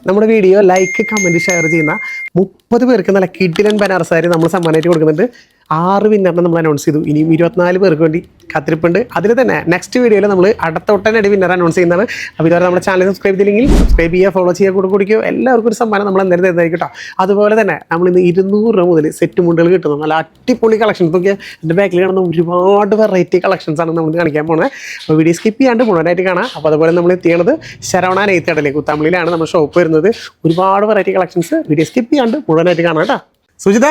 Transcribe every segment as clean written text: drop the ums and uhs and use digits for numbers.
നമ്മുടെ video like comment share ചെയ്യുന്ന 30 പേർക്ക് നല്ല കിഡിലൻ ബനാറസ് സാരി നമ്മൾ സമ്മാനമായിട്ട് കൊടുക്കുന്നുണ്ട്. 6 വിന്നറിനെ നമ്മൾ അനൗൺസ് ചെയ്തു. ഇനിയും 24 പേർക്ക് വേണ്ടി കാത്തിരിപ്പുണ്ട്. അതിൽ തന്നെ നെക്സ്റ്റ് വീഡിയോയിൽ നമ്മൾ അടുത്തൊട്ടനടി വിന്നർ അനൗൺസ് ചെയ്യുന്നതാണ്. അപ്പോൾ ഇതുവരെ നമ്മുടെ ചാനൽ സബ്സ്ക്രൈബ് ചെയ്തില്ലെങ്കിൽ സബ്സ്ക്രൈബ് ചെയ്യുക, ഫോളോ ചെയ്യുക, കൂടെ കുടിക്കുക. എല്ലാവർക്കും ഒരു സമ്മാനം നമ്മൾ എന്തായാലും തരുന്നതായിരിക്കും കേട്ടോ. അതുപോലെ തന്നെ നമ്മൾ ഇന്ന് 200 രൂപ മുതൽ സെറ്റ് മുണ്ടുകൾ കിട്ടുന്നു. നല്ല അടിപൊളി കളക്ഷൻസ് നോക്കിയാൽ എൻ്റെ ബാക്കിൽ കാണുന്ന ഒരുപാട് വെറൈറ്റി കളക്ഷൻസ് ആണ് നമ്മൾ കാണിക്കാൻ പോകുന്നത്. അപ്പോൾ വീഡിയോ സ്കിപ്പ് ചെയ്യാണ്ട് മുഴുവനായിട്ട് കാണാം. അപ്പോൾ അതുപോലെ നമ്മൾ എത്തിയത് ശരവണ നെയ്ത്തടല്ലേ കുത്താമ്പള്ളിയിലാണ് നമ്മുടെ ഷോപ്പ് വരുന്നത്. ഒരുപാട് വെറൈറ്റി കളക്ഷൻസ് വീഡിയോ സ്കിപ്പ് ചെയ്യാണ്ട് മുഴുവനായിട്ട് കാണാം കേട്ടോ. സുജിത,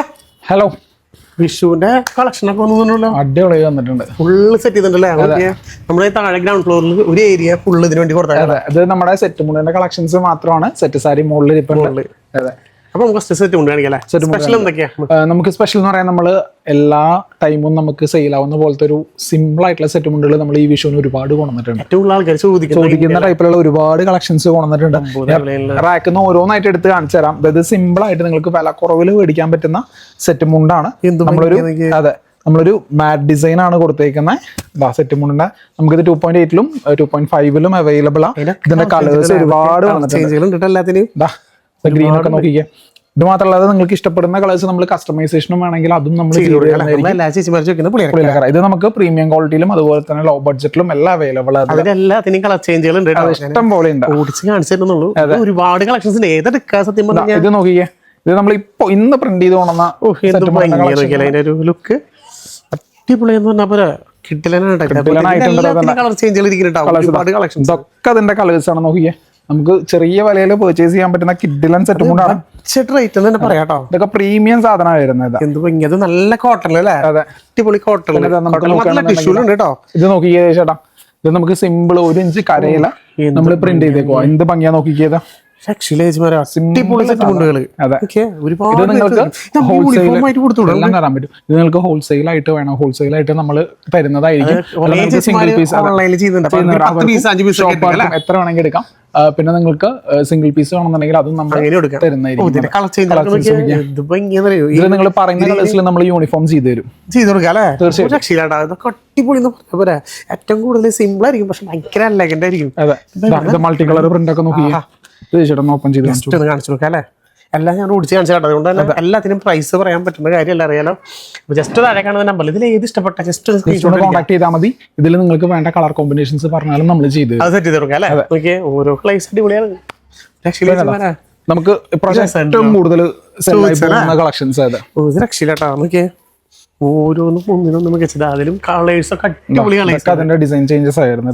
ഹലോ. വിഷുവിന്റെ കളക്ഷൻ ഒക്കെ വന്നിട്ടുണ്ടല്ലോ. അടിപൊളി വന്നിട്ടുണ്ട്. ഫുള്ള് സെറ്റ് ചെയ്തിട്ടുണ്ടല്ലേ. നമ്മുടെ താഴെ ഗ്രൗണ്ട് ഫ്ലോറിൽ ഒരു ഏരിയ ഫുള്ള് ഇതിന് വേണ്ടി കൊടുത്താൽ അത് നമ്മുടെ സെറ്റ് മുണ്ടിന്റെ കളക്ഷൻസ് മാത്രമാണ്. സെറ്റ് സാരി മുകളിൽ ഇപ്പൊ അതെ. അപ്പൊ നമുക്ക് സെറ്റ് മുണ്ട് കാണിക്കാം. സ്പെഷ്യൽ എന്തൊക്കെയാ നമുക്ക് സ്പെഷ്യൽ എന്ന് പറയാൻ നമ്മള് എല്ലാ ടൈമും നമുക്ക് സെയിൽ ആവുന്ന പോലത്തെ ഒരു സിമ്പിൾ ആയിട്ടുള്ള സെറ്റ് മുണ്ടുകൾ നമ്മൾ ഈ വിഷുവിന് ഒരുപാട് കൊണ്ടുവന്നിട്ടുണ്ട്. ഏറ്റവും ആൾക്കാർ ചോദിക്കുന്ന ടൈപ്പിലുള്ള ഒരുപാട് കളക്ഷൻസ് കൊണ്ടുവന്നിട്ടുണ്ട്. റാക്കിന്ന് ഓരോന്നായിട്ട് എടുത്ത് കാണിച്ചു തരാം. അതായത് സിമ്പിൾ ആയിട്ട് നിങ്ങൾക്ക് വില കുറവിൽ മേടിക്കാൻ പറ്റുന്ന സെറ്റ് മുണ്ടാണ്. നമ്മളൊരു മാറ്റ് ഡിസൈൻ ആണ് കൊടുത്തേക്കുന്നത്. സെറ്റ് മുണ്ടിന്റെ നമുക്കിത് 2.8-ലും 2.5-ലും അവൈലബിൾ ആണ്. ഇതിന്റെ കളേഴ്സ് ഒരുപാട് ഗ്രീൻ ഒക്കെ നോക്കിക്കേ. ഇത് മാത്രമല്ല നിങ്ങൾക്ക് ഇഷ്ടപ്പെടുന്ന കളേഴ്സ് നമ്മൾ കസ്റ്റമൈസേഷനും വേണമെങ്കിൽ അതും നമ്മൾ ഇത് നമുക്ക് പ്രീമിയം ക്വാളിറ്റിയിലും അതുപോലെ തന്നെ ലോ ബഡ്ജറ്റിലും എല്ലാം അവൈലബിൾ ആണ്. ഇഷ്ടം പോലെ ഉണ്ട്. ഒരുപാട് കളക്ഷൻസ് ഇത് നോക്കിക്കേ. ഇത് നമ്മൾ ഇപ്പൊ ഇന്ന് പ്രിന്റ് ചെയ്ത് കൊണ്ടുവന്ന ലുക്ക് അടിപൊളി എന്ന് പറഞ്ഞാൽ ഇതൊക്കെ അതിന്റെ കളേഴ്സ് ആണ്. നോക്കിയേ, നമുക്ക് ചെറിയ വിലയിൽ പർച്ചേസ് ചെയ്യാൻ പറ്റുന്ന കിഡിലൻ സെറ്റ് കൊണ്ടാണ്. ഇതൊക്കെ പ്രീമിയം സാധനമാണ് വരുന്നത്. നല്ല കോട്ടൺ അല്ലേ? അടിപൊളി കോട്ടൺ. ഇത് നോക്കിയേ ചേട്ടാ, ഇത് നമുക്ക് സിമ്പിൾ 1 ഇഞ്ച് കരയില നമ്മൾ പ്രിന്റ് ചെയ്തേക്കോ. എന്ത് ഭംഗിയാ നോക്കിക്കേതാ. ഇത് നിങ്ങൾക്ക് ഹോൾസെയിൽ ആയിട്ട് വേണം, ഹോൾസെയിൽ ആയിട്ട് നമ്മൾ തരുന്നതായിരിക്കും. എത്ര വേണമെങ്കിൽ എടുക്കാം. പിന്നെ നിങ്ങൾക്ക് സിംഗിൾ പീസ് വേണമെന്നുണ്ടെങ്കിൽ അതും നമ്മൾ തരുന്നതായിരിക്കും. ഇത് നിങ്ങൾ പറയുന്ന കളേഴ്സിൽ നമ്മൾ യൂണിഫോം ചെയ്തു തരും. ഏറ്റവും കൂടുതൽ സിമ്പിൾ ആയിരിക്കും, പക്ഷെ ഭയങ്കര എലഗന്റ് ആയിരിക്കും. അതെ, മൾട്ടി കളർ പ്രിന്റ് ഒക്കെ നോക്കി ഓപ്പൺ ചെയ്ത് കാണിച്ചു നോക്കാം അല്ലേ. എല്ലാം ഞാൻ ഓടിച്ച് കാണിച്ചു കേട്ടോ. അതുകൊണ്ട് തന്നെ എല്ലാത്തിനും പ്രൈസ് പറയാൻ പറ്റുന്ന കാര്യമല്ല, അറിയാലോ. ജസ്റ്റ് താഴെ കാണുന്ന നമ്പർ ഇതിൽ ഏത് ഇഷ്ടപ്പെട്ട ജസ്റ്റ് കോൺടാക്ട് ചെയ്താൽ മതി. ഇതിൽ നിങ്ങൾക്ക് വേണ്ട കളർ കോമ്പിനേഷൻസ് പറഞ്ഞാലും നമ്മൾ ചെയ്ത് അത് സെറ്റ് ചെയ്ത് കൊടുക്കാം അല്ലേ. ഓക്കെ, ഓരോ ക്ലൈസ് അടിപൊളിയാണ്. നമുക്ക് ഏറ്റവും കൂടുതൽ കളക്ഷൻസ് രക്ഷയില്ലാട്ടോ. നോക്കിയേ, ഓരോന്നും ഒന്നിനൊന്നും മികച്ചത്. അതിലും കളേഴ്സ് ഒക്കെ അടിപൊളി കളേഴ്സ്. അതിന്റെ ഡിസൈൻ ചേഞ്ചസ് ആയിരുന്നു.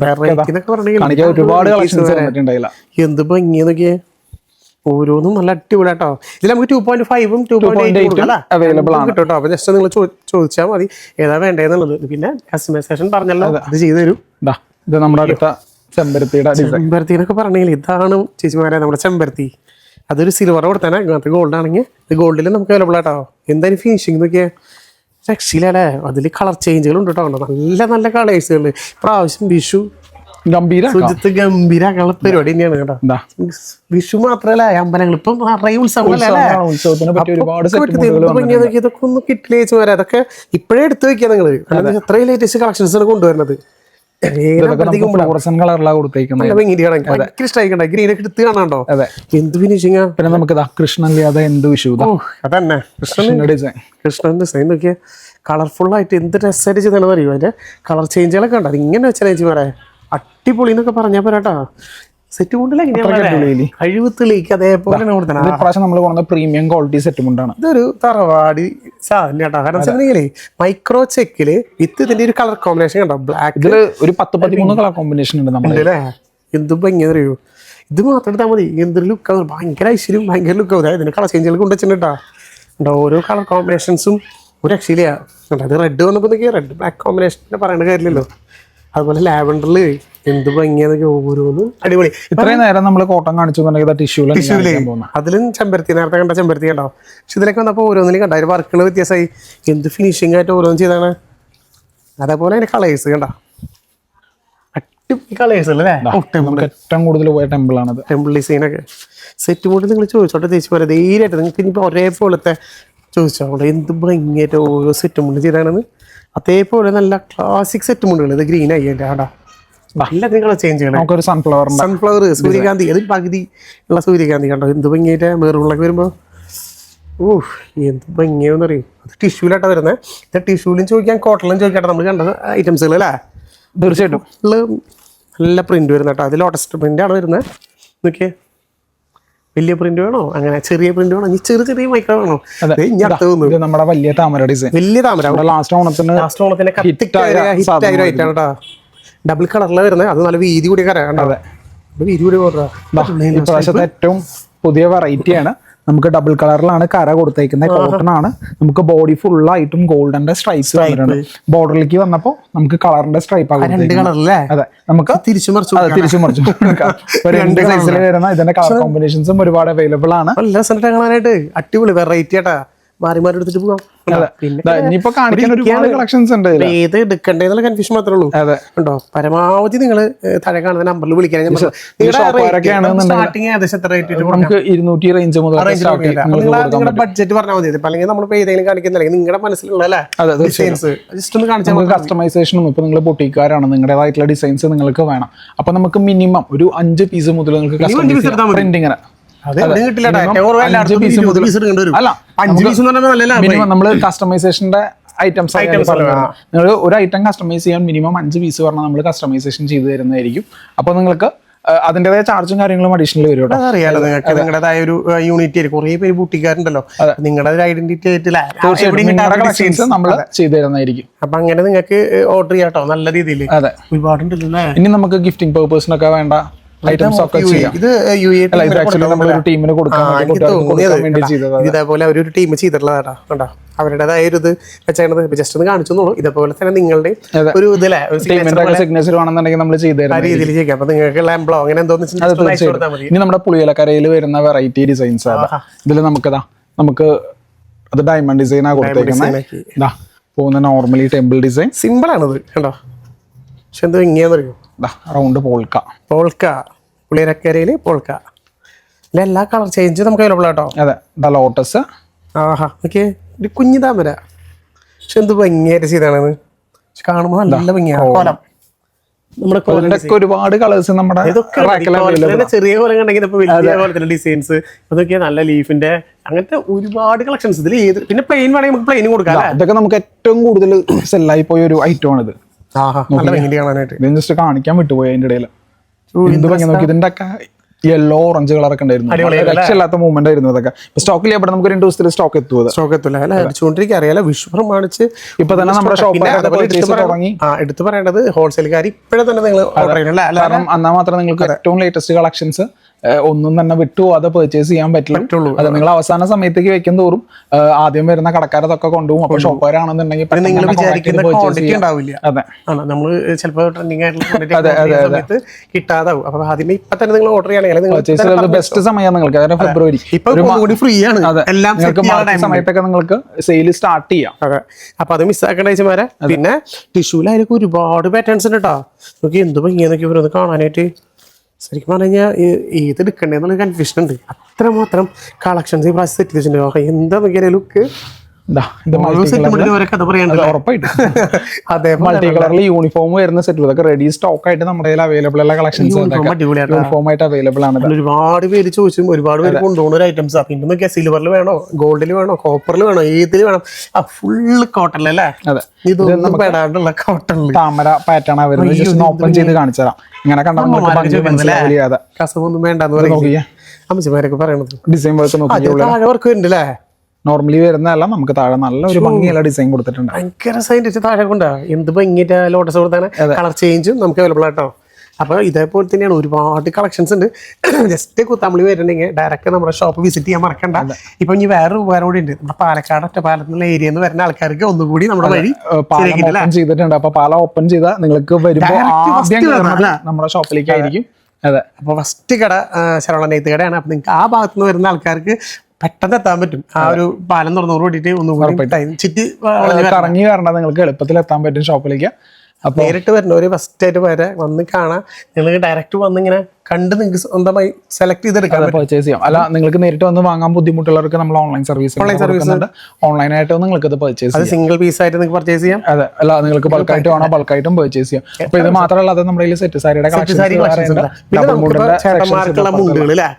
ഒരുപാട് കളക്ഷൻസ് വന്നിട്ടുണ്ടായില്ല. എന്ത് ഭംഗിയാ നോക്കിയേ. ഓരോന്നും നല്ല അടിപൊളിയാട്ടോ. ഇതിൽ നമുക്ക് 2.5-ഉം 2.8 അവൈലബിൾ ആണ് കേട്ടോ. അപ്പൊ ജസ്റ്റ് നിങ്ങൾ ചോദിച്ചാൽ മതി ഏതാ വേണ്ടതെന്നുള്ളത്. പിന്നെ കസ്റ്റമൈസേഷൻ പറഞ്ഞല്ലോ, അത് ചെയ്തു തരും. ഇത് നമ്മുടെ അടുത്ത ചെമ്പരത്തിനൊക്കെ പറഞ്ഞെങ്കിൽ ഇതാണ് ചേച്ചിമാരെ നമ്മുടെ ചെമ്പരത്തി. അതൊരു സിൽവർ കൊടുത്താൽ ഇങ്ങനത്തെ ഗോൾഡ് ആണെങ്കിൽ ഇത് ഗോൾഡിൽ നമുക്ക് അവൈലബിൾ ആട്ടോ. എന്തായാലും ഫിനിഷിംഗ് നോക്കിയാൽ രക്ഷയിലല്ലേ. അതിൽ കളർ ചേഞ്ചുകൾ ഉണ്ട് കേട്ടോ. നല്ല നല്ല കളേഴ്സുകൾ. പ്രാവശ്യം വിഷു ഗംഭീര പരിപാടി തന്നെയാണ് കേട്ടോ. വിഷു മാത്രല്ല, അമ്പലങ്ങൾ ഇപ്പം നിറയെ ഇതൊക്കെ ഒന്ന് കിട്ടില്ല ചേച്ചി വരാം. അതൊക്കെ ഇപ്പോഴേ എടുത്ത് വെക്കുക നിങ്ങള്. എത്രയും ലേറ്റസ്റ്റ് കളക്ഷൻസ് ആണ് കൊണ്ടുവരുന്നത്. ഗ്രീനൊക്കെ എടുത്ത് കാണാണ്ടോ. എന്ത് ഫിനിഷിംഗ്. പിന്നെ നമുക്ക് കൃഷ്ണൻ എന്ത് വിഷു അതന്നെ കൃഷ്ണൻ ഡിസൈൻ നോക്കിയാൽ കളർഫുൾ ആയിട്ട് എന്ത് ഡ്രസ്സായിട്ട് ചെയ്താണെന്ന് അറിയുമോ. അതിന്റെ കളർ ചേഞ്ചുകളൊക്കെ ഉണ്ട്. അത് ഇങ്ങനെ വെച്ചാൽ ചേച്ചി പറയാം അടിപൊളി എന്നൊക്കെ പറഞ്ഞാൽ പോരാട്ടോ. സെറ്റ് കൊണ്ടല്ലേ കഴിവത്തിലേക്ക് അതേപോലെ നമ്മൾ പ്രീമിയം ക്വാളിറ്റി സെറ്റ് കൊണ്ടാണ്. ഇതൊരു തറവാടി സാധനം കേട്ടോ. കാരണം വെച്ചിട്ടുണ്ടെങ്കിലേ മൈക്രോ ചെക്കില് വിത്ത് ഇതിന്റെ ഒരു കളർ കോമ്പിനേഷൻ കണ്ടോ. ബ്ലാക്ക് ഇതില് ഒരു 10-13 കളർ കോമ്പിനേഷൻ ഉണ്ട് നമ്മളല്ലേ. എന്ത് ഭംഗി അറിയോ. ഇത് മാത്രം എടുത്താൽ മതി. എന്തൊരു ലുക്കാണ്. ഭയങ്കര ഐശ്വര്യം, ഭയങ്കര ലുക്കാവും. ഇതിന്റെ കളർ ചേഞ്ചുകൾ കൊണ്ടുവച്ചിട്ടുണ്ടോ. ഓരോ കളർ കോമ്പിനേഷൻസും ഒരു രക്ഷയില്ല. അത് റെഡ് വന്നപ്പോ റെഡ് ബ്ലാക്ക് കോമ്പിനേഷൻ പറയേണ്ട കാര്യമില്ലല്ലോ. അതുപോലെ ലാവൻഡറില് എന്ത് ഭംഗിയാന്നൊക്കെ ഓരോന്നും അടിപൊളി. ഇത്രയും നേരം നമ്മൾ കോട്ടൺ കാണിച്ചു ടിഷ്യൂല് അതിലും ചെമ്പരത്തി നേരത്തെ കണ്ട ചെമ്പരത്തി കണ്ടോ. പക്ഷെ ഇതിലേക്ക് വന്നപ്പോൾ ഓരോന്നിലും കണ്ട വർക്കുകൾ വ്യത്യാസമായി. എന്ത് ഫിനിഷിംഗ് ആയിട്ട് ഓരോന്നും ചെയ്താണ്. അതേപോലെ അതിന്റെ കളേഴ്സ് കണ്ട അടിപൊളി കളേഴ്സ് അല്ലേ. ഏറ്റവും കൂടുതൽ പോയ ടെമ്പിൾ ആണ് ടെമ്പിൾ ഡിസൈനൊക്കെ. സെറ്റ് കൊണ്ട് നിങ്ങൾ ചോദിച്ചോട്ടെ ചേച്ചി പോലെ ധൈര്യമായിട്ട് നിങ്ങൾക്ക് ഇനിയിപ്പോൾ ഒരേപോലത്തെ ചോദിച്ചോട്ടെ. എന്ത് ഭംഗിയായിട്ട് ഓരോ സെറ്റ് മുണ്ട് ചെയ്താണെന്ന്. അതേപോലെ നല്ല ക്ലാസിക് സെറ്റ് മുണ്ടുകൾ. ഇത് ഗ്രീൻ ആയി എൻ്റെ ആടാ എല്ലാത്തിനും കളർ ചേഞ്ച് ചെയ്യണം. നമുക്കൊരു സൺഫ്ലവർ, സൂര്യകാന്തി, അതിൽ പകുതി ഉള്ള സൂര്യകാന്തി കണ്ടോ എന്ത് ഭംഗിയായിട്ട് മെറൂണിലൊക്കെ വരുമ്പോൾ. എന്ത് ഭംഗിയാന്ന് അറിയും. അത് ടിഷ്യൂലായിട്ടാ വരുന്നത്. ഇത് ടിഷ്യൂലും ചോദിക്കാം കോട്ടണിലും ചോദിക്കട്ടെ നമ്മൾ കണ്ട ഐറ്റംസുകൾ അല്ലേ. തീർച്ചയായിട്ടും നല്ല പ്രിന്റ് വരുന്ന കേട്ടോ. അത് ലോട്ടസ് പ്രിന്റ് ആണ് വരുന്നത്. നോക്കിയേ, വലിയ പ്രിന്റ് വേണോ, അങ്ങനെ ചെറിയ പ്രിന്റ് വേണോ, ചെറിയ മൈക്രോ വേണോ? നമ്മുടെ വലിയ താമര ഡിസൈൻ, വലിയ താമര ലാസ്റ്റ് ഓണത്തിന് ഹിറ്റായ ഒരു ഐറ്റം കേട്ടോ. ഡബിൾ കളറിലാണ് വരുന്നത്. അത് നല്ല വീതി കൂടിയ കരണ്ടോ, വീതി കൂടി ഇപ്രാവശ്യത്തെ ഏറ്റവും പുതിയ വെറൈറ്റിയാണ്. നമുക്ക് ഡബിൾ കളറിലാണ് കര കൊടുത്തേക്കുന്നത്. കോട്ടൺ ആണ്. നമുക്ക് ബോഡി ഫുള്ളായിട്ടും ഗോൾഡന്റെ സ്ട്രൈപ്സ് വന്നിട്ടുണ്ട്. ബോർഡറിലേക്ക് വന്നപ്പോൾ നമുക്ക് കളറിന്റെ സ്ട്രൈപ്പ് അതെ, നമുക്ക് തിരിച്ചു മറിച്ചു രണ്ട് സൈസിൽ വരുന്ന ഇതിന്റെ കളർ കോമ്പിനേഷൻസും ഒരുപാട് അവൈലബിൾ ആണ്. കാണാനായിട്ട് അടിപൊളി വെറൈറ്റി ആട്ടാ. മാറി മാറി എടുത്തിട്ട് പോകാം. ഇനിയിപ്പോ കാണിക്കാൻ ഒരുപാട് കളക്ഷൻസ് ഉണ്ട്. ഏത് എടുക്കണ്ടേന്നുള്ള കൺഫ്യൂഷൻ മാത്രമേ ഉള്ളൂ. ഉണ്ടോ, പരമാവധി നിങ്ങൾ താഴെ കാണുന്ന നമ്പറിൽ വിളിക്കാൻ. നമുക്ക് 200 റേഞ്ച് മുതൽ നിങ്ങളുടെ ബഡ്ജറ്റ് പറഞ്ഞാൽ മതി. അല്ലെങ്കിൽ നമ്മൾ ഏതെങ്കിലും കാണിക്കുന്നില്ലെങ്കിൽ നിങ്ങളുടെ മനസ്സിലുള്ള ഡിസൈൻസ് ജസ്റ്റ് ഒന്ന് കാണിച്ചാൽ. കസ്റ്റമൈസേഷനും ഇപ്പൊ നിങ്ങൾ പൊട്ടിക്കാരാണ്, നിങ്ങളുടേതായിട്ടുള്ള ഡിസൈൻസ് നിങ്ങൾക്ക് വേണം. അപ്പൊ നമുക്ക് മിനിമം ഒരു 5 പീസ് മുതൽ നിങ്ങൾക്ക് പ്രിന്റിങ്ങനെ നമ്മള് കസ്റ്റമൈസേഷന്റെ ഐറ്റംസ് നിങ്ങൾ ഒരു ഐറ്റം കസ്റ്റമൈസ് ചെയ്യാൻ മിനിമം 5 പീസ് പറഞ്ഞാൽ നമ്മൾ കസ്റ്റമൈസേഷൻ ചെയ്തു തരുന്നതായിരിക്കും. അപ്പൊ നിങ്ങൾക്ക് അതിന്റേതായ ചാർജും കാര്യങ്ങളും അഡീഷണൽ വരും. അറിയാലോ, നിങ്ങൾക്ക് നിങ്ങളുടേതായ ഒരു യൂണിറ്റ് കുറെ പേര് ബൂട്ടിക്കാരുണ്ടല്ലോ, നിങ്ങളുടെ ഒരു ഐഡന്റിറ്റി കളക്ഷൻസ് നമ്മൾ ചെയ്തു തരുന്നതായിരിക്കും. അപ്പൊ അങ്ങനെ നിങ്ങൾക്ക് ഓർഡർ ചെയ്യാട്ടോ നല്ല രീതിയിൽ. അതെ, ഒരുപാടുണ്ടല്ലോ. ഇനി നമുക്ക് ഗിഫ്റ്റിംഗ് പേർപ്പസിനൊക്കെ വേണ്ട ഐറ്റംസ് ഒക്കെ ചെയ്യാം. നമ്മളൊരു ടീമിന് ഇതേപോലെ അവരൊരു ടീം ചെയ്തിട്ടുള്ളതാ കണ്ടോ. അവരുടേതായ ഒരു ഇത് വെച്ചേണ്ടത് ജസ്റ്റ് ഒന്ന് കാണിച്ചു. ഇതേപോലെ തന്നെ നിങ്ങളുടെ ഒരു ഇതിലെ സിഗ്നേച്ചർ വേണമെന്നുണ്ടെങ്കിൽ നമ്മൾ ചെയ്തു തരുന്ന രീതിയിൽ ചെയ്യാം. അപ്പൊ നിങ്ങൾക്ക് എംബ്ലോ അങ്ങനെ എന്തോ. ഇനി നമ്മുടെ പുളിയലക്കരയിൽ വരുന്ന വെറൈറ്റി ഡിസൈൻസ് ഇതിൽ നമുക്ക് അത് ഡയമണ്ട് ഡിസൈനാണ് കൊടുത്തേക്കുന്നത്. പോകുന്ന നോർമലി ടെമ്പിൾ ഡിസൈൻ സിമ്പിൾ ആണത് കണ്ടോ. പക്ഷെ എന്തോ ഇങ്ങനെയാന്ന് അറിയോ, റൗണ്ട് പോൾക്ക പുളിയരക്കരയില് പോൾക്ക. എല്ലാ കളർ ചേഞ്ച് നമുക്ക് അവൈലബിൾ ആട്ടോ. അതെ, ലോട്ടസ്. ആഹാ, ഓക്കെ, ഒരു കുഞ്ഞു താമര. പക്ഷെ എന്ത് ഭംഗിയായിട്ട് ചെയ്താണ് കാണുമ്പോൾ നല്ല ഭംഗിയാണ്. കോലം നമ്മുടെ ഒരുപാട് കളേഴ്സ് നമ്മുടെ ചെറിയ കോലം കണ്ടെങ്കിൽ ഇപ്പൊ വലിയ കോലത്തിന്റെ ഡിസൈൻസ് അതൊക്കെ നല്ല ലീഫിന്റെ അങ്ങനത്തെ ഒരുപാട് കളക്ഷൻസ് ഇതിൽ. ഏത് പിന്നെ പ്ലെയിൻ വേണമെങ്കിൽ നമുക്ക് പ്ലെയിൻ കൊടുക്കാം. ഇതൊക്കെ നമുക്ക് ഏറ്റവും കൂടുതൽ സെല്ലായി പോയ ഒരു ഐറ്റം ആണിത്. ജസ്റ്റ് കാണിക്കാൻ വിട്ടുപോയി അതിന്റെ ഇടയിൽ. ഇതിന്റെ ഒക്കെ യെല്ലോ ഓറഞ്ച് കളറൊക്കെ ഉണ്ടായിരുന്നു. രക്ഷയില്ലാത്ത മൂവ്മെന്റ് ആയിരുന്നു. അതൊക്കെ സ്റ്റോക്ക് ഇല്ല. നമുക്ക് 2 ദിവസത്തിൽ സ്റ്റോക്ക് എത്തുക അറിയാലോ. വിഷു പ്രമാണിച്ച് ഇപ്പൊ തന്നെ നമ്മുടെ ഷോപ്പിൽ എടുത്തു പറയേണ്ടത് ഹോൾസെയിൽക്കാർ ഇപ്പോഴേ തന്നെ നിങ്ങൾ ഓർഡർ ചെയ്യണം. കാരണം എന്നാൽ മാത്രം നിങ്ങൾക്ക് ഏറ്റവും ലേറ്റസ്റ്റ് കളക്ഷൻസ് ഒന്നും തന്നെ വിട്ടുപോകാതെ പർച്ചേസ് ചെയ്യാൻ പറ്റുള്ളൂ. അത് നിങ്ങൾ അവസാന സമയത്തേക്ക് വെക്കും തോറും ആദ്യം വരുന്ന കടക്കാരതൊക്കെ കൊണ്ടുപോകും. അപ്പൊ ഷോപ്പുകാരാണെന്നുണ്ടെങ്കിൽ നിങ്ങൾ വിചാരിക്കുന്ന ക്വാണ്ടിറ്റി ഉണ്ടാവില്ല. അതെ, നമ്മള് ചിലപ്പോൾ ട്രെൻഡിങ് ആയിട്ടുള്ള സമയത്ത് കിട്ടാതാവും. അപ്പൊ ആദ്യമേ ഇപ്പൊ തന്നെ നിങ്ങൾ ഓർഡർ ചെയ്യുകയാണെങ്കിൽ ബെസ്റ്റ് സമയം നിങ്ങൾക്ക് ഫെബ്രുവരി ഇപ്പൊ ഫ്രീ ആണ്. എല്ലാം സമയത്തൊക്കെ നിങ്ങൾക്ക് സെയിൽ സ്റ്റാർട്ട് ചെയ്യാം. അതെ, അപ്പൊ അത് മിസ്സാക്കേണ്ട ചേച്ചിമാരെ. പിന്നെ ടിഷ്യൂലായിരിക്കും ഒരുപാട് പാറ്റേൺസ് ഉണ്ട് കേട്ടോ. നോക്കി എന്ത് ഭംഗിയെന്നൊക്കെ ഇവരൊന്ന് കാണാനായിട്ട്. ശരിക്കും പറഞ്ഞു കഴിഞ്ഞാൽ ഏത് എടുക്കണ്ടേന്നുള്ള കൺഫ്യൂഷൻ ഉണ്ട്. അത്രമാത്രം കളക്ഷൻസ് ഈ പ്രാവശ്യം സെറ്റ് ചെയ്തിട്ടുണ്ട്. എന്താ നോക്കിയാൽ ലുക്ക് മൾട്ടി കളറിൽ യൂണിഫോം വരുന്ന സെറ്റ് ഇതൊക്കെ റെഡി സ്റ്റോക്ക് ആയിട്ട് നമ്മുടെ അവൈലബിൾ ഉള്ള കളക്ഷൻസ് യൂണിഫോം ആയിട്ട് അവൈലബിൾ ആണ്. ഒരുപാട് പേര് ചോദിച്ചും ഒരുപാട് പേര് കൊണ്ടുപോകുന്ന ഒരു ഐറ്റംസ്. പിന്നെ നോക്കിയാൽ സിൽവറിൽ വേണോ, ഗോൾഡിൽ വേണോ, കോപ്പറിൽ വേണോ, ഏതിൽ വേണം. ഫുള്ള് കോട്ടണിലല്ലേ. ഇതൊന്നും പെടാണ്ടുള്ള കോട്ടണിൽ താമര പാറ്റേൺ വരുന്നത്. ജസ്റ്റ് ഓപ്പൺ ചെയ്ത് കാണിച്ചു തരാം. ഇങ്ങനെ കണ്ടാൽ കസവൊന്നും വേണ്ടെന്ന് പറയുന്നത് അമ്മച്ചിമാരൊക്കെ പറയണത്. ഡിസൈൻ വർക്ക് ഉണ്ടല്ലേ. നോർമലി വരുന്നതല്ല, നമുക്ക് താഴെ നല്ല ഒരു ഭംഗിയുള്ള ഡിസൈൻ കൊടുത്തിട്ടുണ്ട്. ഭയങ്കര സൈൻസ് താഴെ കൊണ്ടാ എന്ത് ഭംഗിയായിട്ട് ലോട്ടസ് കൊടുത്താണ്. കളർ ചേഞ്ചും നമുക്ക് അവൈലബിൾ ആട്ടോ. അപ്പോൾ ഇതേപോലെ തന്നെയാണ് ഒരുപാട് കളക്ഷൻസ് ഉണ്ട്. ജസ്റ്റ് കുത്താമ്പളി വരുന്നുണ്ടെങ്കിൽ ഡയറക്റ്റ് നമ്മുടെ ഷോപ്പ് വിസിറ്റ് ചെയ്യാൻ മറക്കണ്ട. ഇപ്പൊ ഇനി വേറൊരു ഉപകാരം കൂടി ഉണ്ട്. നമ്മുടെ പാലക്കാട് ഒറ്റപ്പാലത്തുള്ള ഏരിയയിൽ നിന്ന് വരുന്ന ആൾക്കാർക്ക് ഒന്നുകൂടി നമ്മുടെ വഴി ചെയ്തിട്ടുണ്ട്. അപ്പൊ പാല ഓപ്പൺ ചെയ്താൽ നിങ്ങൾക്ക് വരുമ്പോൾ നമ്മുടെ ഷോപ്പിലേക്ക് ആയിരിക്കും. അതെ, അപ്പൊ ഫസ്റ്റ് കട ശരവണ നെയ്ത്ത് കടയാണ്. അപ്പൊ നിങ്ങൾക്ക് ആ ഭാഗത്ത് നിന്ന് വരുന്ന ആൾക്കാർക്ക് പെട്ടെന്ന് എത്താൻ പറ്റും. ആ ഒരു പാലം തുറന്നു കൂടിയിട്ട് ഒന്നുകൂടി ചുറ്റി കറങ്ങി കാരണം നിങ്ങൾക്ക് എളുപ്പത്തിൽ എത്താൻ പറ്റും ഷോപ്പിലേക്ക്. നേരിട്ട് വരുന്നവര് ഫസ്റ്റ് ആയിട്ട് വന്ന് കാണാം. നിങ്ങൾക്ക് ഡയറക്റ്റ് വന്ന് ഇങ്ങനെ കണ്ട് നിങ്ങൾക്ക് സ്വന്തമായി സെലക്ട് ചെയ്തെടുക്കാം, പർച്ചേസ് ചെയ്യാം. അല്ല, നിങ്ങൾക്ക് നേരിട്ട് വന്ന് വാങ്ങാൻ ബുദ്ധിമുട്ടുള്ളവർക്ക് നമ്മൾ ഓൺലൈൻ സർവീസ് ഓൺലൈനായിട്ട് നിങ്ങൾക്ക് പർച്ചേസ് ചെയ്യാം. സിംഗിൾ പീസ് ആയിട്ട് നിങ്ങൾക്ക് പർച്ചേസ് ചെയ്യാം. അതെ, അല്ല നിങ്ങൾക്ക് ബൾക്കായിട്ട് വേണം ബൾക്കായിട്ടും പർച്ചേസ് ചെയ്യാം. അപ്പൊ ഇത് മാത്രമല്ല, അത് നമ്മുടെ സെറ്റ് സാരിയുടെ ചേട്ടന്മാർക്കുള്ള മുണ്ടുകൾ അല്ലേ,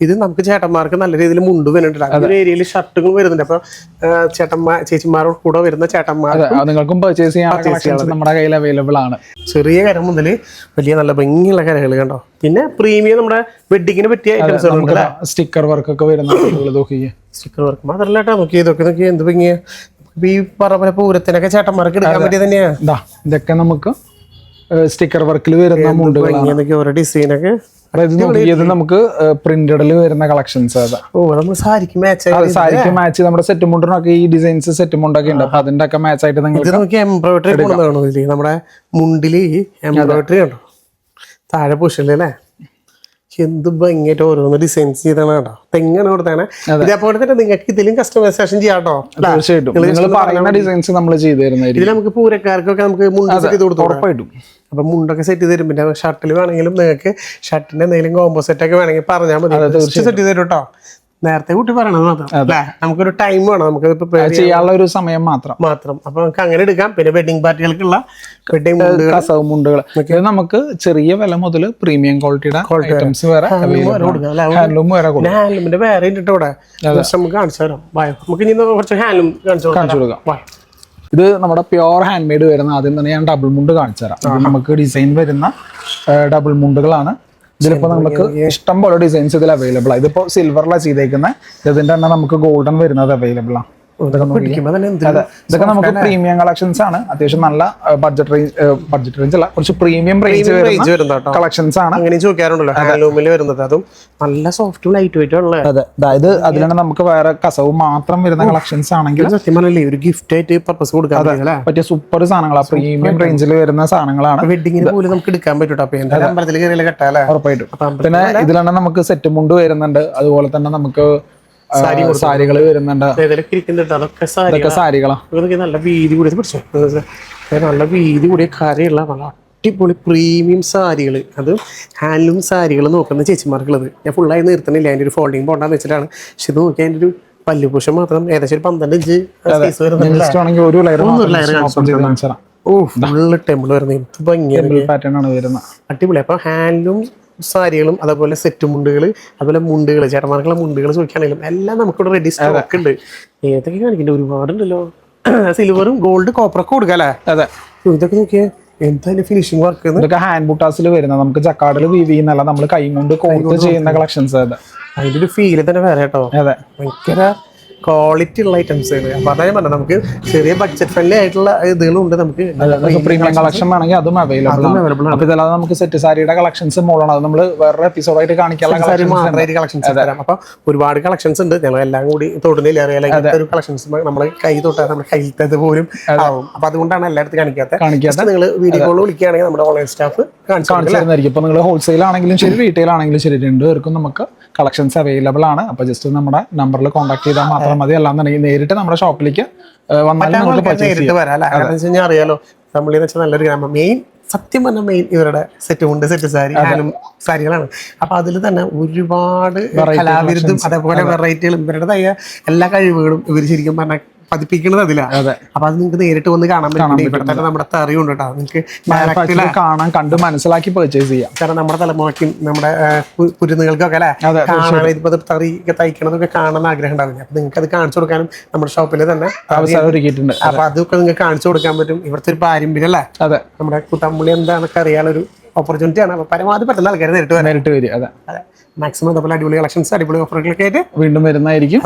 ഇത് നമുക്ക് ചേട്ടന്മാർക്ക് നല്ല രീതിയിൽ മുണ്ട് വരുന്നുണ്ട്. അങ്ങനെ ഏരിയയിൽ ഷർട്ടുകൾ വരുന്നുണ്ട്. അപ്പൊ ചേച്ചിമാരോട് കൂടെ വരുന്ന ചേട്ടന്മാർ നിങ്ങൾക്കും പർച്ചേസ് ചെയ്യാൻ നമ്മുടെ കയ്യിൽ അവൈലബിൾ ആണ്. ചെറിയ കര മുതൽ വലിയ നല്ല ഭംഗിയുള്ള കരകൾ കണ്ടോ. പിന്നെ പ്രീമിയം നമ്മുടെ വെഡിങ്ങിന് പറ്റിയ ഐറ്റംസ്, സ്റ്റിക്കർ വർക്ക് ഒക്കെ വരുന്ന സ്റ്റിക്കർ വർക്ക് മാത്രല്ല കേട്ടോ. നോക്കി ഇതൊക്കെ എന്ത് ഭംഗിയാ. ഈ പറഞ്ഞ പൂരത്തിനൊക്കെ ചേട്ടന്മാർക്ക് എടുക്കാൻ പറ്റിയ തന്നെയാ. ഇതൊക്കെ നമുക്ക് സ്റ്റിക്കർ വർക്കിൽ വരുന്ന മുണ്ടുകളാണ്. ഓരോ ഡിസൈനൊക്കെ ഇത് നമുക്ക് പ്രിന്റഡിൽ വരുന്ന കളക്ഷൻസ്. സാരിക്ക് മാച്ച് നമ്മുടെ സെറ്റ് മുണ്ടിനൊക്കെ ഈ ഡിസൈൻസ് സെറ്റ് മുണ്ടൊക്കെ ഉണ്ട്. അപ്പൊ അതിന്റെ ഒക്കെ മാച്ച് ആയിട്ട് നിങ്ങൾക്ക് എംബ്രോയിഡറി നമ്മുടെ മുണ്ടില് എംബ്രോയിഡറി ഉണ്ടോ താഴെ പുഷല്ലേ അല്ലേ. എന്ത് ഭംഗിയായിട്ട് ഓരോന്ന് ഡിസൈൻസ് ചെയ്താണ് കേട്ടോ. തെങ്ങാണ് കൊടുത്താണ്. ഇതേപോലെ തന്നെ നിങ്ങൾക്ക് ഇതിലും കസ്റ്റമൈസേഷൻ ചെയ്യാം കേട്ടോ. തീർച്ചയായിട്ടും നിങ്ങൾ പറയുന്ന ഡിസൈൻസ് നമ്മൾ ചെയ്തു തരുന്നതായിരിക്കും. ഇതിൽ നമുക്ക് പൂരക്കാർക്കൊക്കെ നമുക്ക് മുണ്ട് സെറ്റ് ചെയ്ത് കൊടുത്തു ഉറപ്പായിട്ടും. അപ്പൊ മുണ്ടൊക്കെ സെറ്റ് ചെയ്ത് തരും. പിന്നെ ഷർട്ടിൽ വേണമെങ്കിലും നിങ്ങൾക്ക് ഷർട്ടിന്റെ എന്തെങ്കിലും കോമ്പോ സെറ്റ് ഒക്കെ വേണമെങ്കിൽ പറഞ്ഞാൽ മതി, സെറ്റ് ചെയ്ത് തരും കേട്ടോ. നേരത്തെ കൂട്ടി പറയണത് മാത്രം അല്ലേ, നമുക്കൊരു ടൈം വേണം, നമുക്ക് ചെയ്യാനുള്ള ഒരു സമയം മാത്രം. അപ്പൊ നമുക്ക് അങ്ങനെ എടുക്കാം. പിന്നെ വെഡിങ് പാർട്ടികൾക്കുള്ള വെഡിങ് മുണ്ടുകൾ നമുക്ക് ചെറിയ വില മുതൽ പ്രീമിയം ക്വാളിറ്റിയുടെ ഐറ്റംസ് വരെ ഹാൻഡ്ലൂം വരെ കൊടുക്കാം. ഹാൻഡ്ലൂമിന്റെ വേറെ ഉണ്ട് ഇവിടെ, നമുക്ക് കാണിച്ചു തരാം. നമുക്ക് ഇനി കുറച്ച് ഹാൻഡ്ലൂം കാണിച്ചു കൊടുക്കാം. ഇത് നമ്മുടെ പ്യോർ ഹാൻഡ് മെയ്ഡ് വരുന്ന, ആദ്യം തന്നെ ഞാൻ ഡബിൾ മുണ്ട് കാണിച്ചു തരാം. നമുക്ക് ഡിസൈൻ വരുന്ന ഡബിൾ മുണ്ടുകളാണ്. ഇതിലിപ്പോ നമുക്ക് ഇഷ്ടം പോലെ ഡിസൈൻസ് ഇതിൽ അവൈലബിൾ ആണ്. ഇതിപ്പോ സിൽവറിലാണ് ചെയ്തേക്കുന്നത്. ഇതിന്റെ തന്നെ നമുക്ക് ഗോൾഡൻ വരുന്നത് അവൈലബിൾ ആണ്. ഇതൊക്കെ നമുക്ക് പ്രീമിയം കളക്ഷൻസ് ആണ്. അത്യാവശ്യം നല്ല ബഡ്ജറ്റ് റേഞ്ച് അല്ല, കുറച്ച് പ്രീമിയം റേഞ്ച് വരുന്ന കളക്ഷൻസ് ആണ്. അങ്ങനെ ചോദിക്കാറുണ്ടല്ലോ ഹാൻഡ്ലൂമിൽ വരുന്നത്, അതും നല്ല സോഫ്റ്റും ലൈറ്റ് വെയിറ്റും ഉള്ള. അതെ, അതായത് അതിലാണ് നമുക്ക് വേറെ കസവ് മാത്രം വരുന്ന കളക്ഷൻസ് ആണെങ്കിൽ സത്യം പറഞ്ഞല്ലേ ഒരു ഗിഫ്റ്റ് ആയിട്ട് പർപ്പസ് കൊടുക്കാൻ പറ്റിയ സൂപ്പർ സാധനങ്ങളാണ്. പ്രീമിയം റേഞ്ചിൽ വരുന്ന സാധനങ്ങളാണ്. വെഡിങ്ങിന് പോലും നമുക്ക് എടുക്കാൻ പറ്റും. അപ്പൊ എന്തായാലും അമ്പലത്തിൽ കയറിയാൽ കെട്ടാലേ ഉറപ്പായിട്ടും. പിന്നെ ഇതിലാണ് നമുക്ക് സെറ്റ് മുണ്ട് വരുന്നുണ്ട്. അതുപോലെ തന്നെ നമുക്ക് സാരികൾ വരുന്നുണ്ട്. അതൊക്കെ സാരികളാണ്. നല്ല വീതി കൂടിയ പിടിച്ചോ, നല്ല വീതി കൂടിയ കരയുള്ള നല്ല അടിപൊളി പ്രീമിയം സാരികൾ, അത് ഹാൻഡ്ലൂം സാരികൾ നോക്കുന്ന ചേച്ചിമാർക്കുള്ളത്. ഞാൻ ഫുള്ളായി നിർത്തണില്ല, അതിൻ്റെ ഒരു ഫോൾഡിങ് പോണ്ടാന്ന് വെച്ചിട്ടാണ്. പക്ഷെ ഇത് നോക്കി അതിൻ്റെ ഒരു പല്ലുപൂഷം മാത്രം ഏകദേശം ഒരു 12 ഇഞ്ച് സൈസ് വരുന്നുണ്ട്. ഫുള്ള് ടെമ്പിൾ വരുന്നത് ഭംഗിയാണ്, അടിപൊളി. അപ്പൊ ഹാൻഡ്ലൂം സാരികളും അതുപോലെ സെറ്റ് മുണ്ടുകൾ, അതുപോലെ മുണ്ടുകൾ, ചേട്ടന്മാർക്കുള്ള മുണ്ടുകൾ ചോദിക്കുകയാണെങ്കിലും എല്ലാം നമുക്കിവിടെ റെഡി സ്റ്റോക്ക് ഉണ്ട്. ഏതൊക്കെ കാണിക്കണ്ടേ, ഒരുപാടുണ്ടല്ലോ. സിൽവറും ഗോൾഡ് കോപ്പറൊക്കെ കൊടുക്കാല്ലേ. അതെ, ഇതൊക്കെ നോക്കിയേ എന്താ ഫിനിഷിംഗ് വർക്ക്. ഇതൊക്കെ ഹാൻഡ് ബുട്ടാസിൽ വരുന്ന, നമുക്ക് ജക്കാർഡിൽ വീവ് ചെയ്യുന്നല്ല, നമ്മൾ കൈ കൊണ്ട് കോട്ട് ചെയ്യുന്ന കളക്ഷൻസ്. അതിന്റെ ഒരു ഫീല് തന്നെ വേറെ കേട്ടോ. അതെ, ഭയങ്കര ക്വാളിറ്റി ഉള്ള ഐറ്റംസ്. അപ്പൊ അതാ ഞാൻ പറഞ്ഞത്, നമുക്ക് ചെറിയ ബഡ്ജറ്റ് ഫ്രണ്ട്ലി ആയിട്ടുള്ള ഇതുകളുണ്ട്. നമുക്ക് പ്രീമിയം കളക്ഷൻ വേണമെങ്കിൽ അതും അവൈലബിൾ ആണ്. അപ്പൊ ഇതല്ലാതെ നമുക്ക് സെറ്റ് സാരിയുടെ കളക്ഷൻസ് മോളാണ്, അത് നമ്മൾ വേറെ എപ്പിസോഡായിട്ട് കാണിക്കാനുള്ള കളക്ഷൻസ് തരാം. അപ്പൊ ഒരുപാട് കളക്ഷൻസ് ഉണ്ട്. ഞങ്ങൾ എല്ലാം കൂടി തൊടുന്നില്ല, അറിയാലോ ഒരു കളക്ഷൻസ് നമ്മളെ കൈ തൊട്ടാൽ നമ്മുടെ കയ്യിലത്തത് പോലും ആവും. അപ്പൊ അതുകൊണ്ടാണ് എല്ലായിടത്തും കാണിക്കാത്ത. നിങ്ങൾ വീഡിയോ കോൾ വിളിക്കുകയാണെങ്കിൽ നമ്മുടെ ഓൺലൈൻ സ്റ്റാഫ് കാണിച്ചു തരുന്നതായിരിക്കും. ഇപ്പൊ നിങ്ങൾ ഹോൾസെയിൽ ആണെങ്കിലും ശരി, റീറ്റെയിൽ ആണെങ്കിലും ശരി, രണ്ടുപേർക്കും നമുക്ക് കളക്ഷൻസ് അവൈലബിൾ ആണ്. അപ്പൊ ജസ്റ്റ് നമ്മുടെ നമ്പറിൽ കോൺടാക്ട് ചെയ്താൽ മാത്രം മതി. അല്ലാന്നുണ്ടെങ്കിൽ നേരിട്ട് നമ്മുടെ ഷോപ്പിലേക്ക് നേരിട്ട് വരാം അല്ലേ. കാരണം വെച്ച് കഴിഞ്ഞാൽ അറിയാലോ, തമിഴിൽ വെച്ചാൽ നല്ലൊരു ഗ്രാമം. മെയിൻ സത്യം പറഞ്ഞ മെയിൻ ഇവരുടെ സെറ്റ് ഉണ്ട്, സെറ്റ് സാരി, ഹാൻഡ്ലൂം സാരികളാണ്. അപ്പൊ അതിൽ തന്നെ ഒരുപാട് കലാവിരുദ്ധം അതേപോലെ വെറൈറ്റികളും ഇവരുടേതായ എല്ലാ കഴിവുകളും ഇവർ ശരിക്കും പറഞ്ഞാൽ പതിപ്പിക്കുന്നത് അതിലാണ്. അപ്പൊ അത് നിങ്ങൾക്ക് നേരിട്ട് വന്ന് കാണാൻ പറ്റും. ഇവിടെ തന്നെ നമ്മുടെ അറിവുണ്ട് കേട്ടോ, നിങ്ങൾക്ക് കാണാൻ കണ്ട് മനസ്സിലാക്കി പർച്ചേസ് ചെയ്യാം. കാരണം നമ്മുടെ തലമുറയ്ക്കും നമ്മുടെ കുരുന്നുകൾക്കൊക്കെ അല്ലെ കാണാൻ ഇപ്പൊ തറിയൊക്കെ തയ്ക്കണതൊക്കെ കാണാൻ ആഗ്രഹം ഉണ്ടാവില്ല. അപ്പൊ നിങ്ങൾക്ക് അത് കാണിച്ചു കൊടുക്കാനും നമ്മുടെ ഷോപ്പിൽ തന്നെ ഒരുക്കിയിട്ടുണ്ട്. അപ്പൊ അതൊക്കെ നിങ്ങൾക്ക് കാണിച്ചു കൊടുക്കാൻ പറ്റും. ഇവിടുത്തെ ഒരു പാരമ്പര്യം അല്ലേ, നമ്മുടെ കുത്തമ്പുള്ളി എന്താണെന്നൊക്കെ അറിയാനൊരു ഓപ്പർച്യൂണിറ്റി ആണ്. അപ്പൊ പരമാവധി പറ്റുന്ന ആൾക്കാർ നേരിട്ട് വരും. മാക്സിമം അതുപോലെ അടിപൊളി കളക്ഷൻസ്, അടിപൊളി ഓഫറുകളൊക്കെ ആയിട്ട് വീണ്ടും വരുന്നതായിരിക്കും.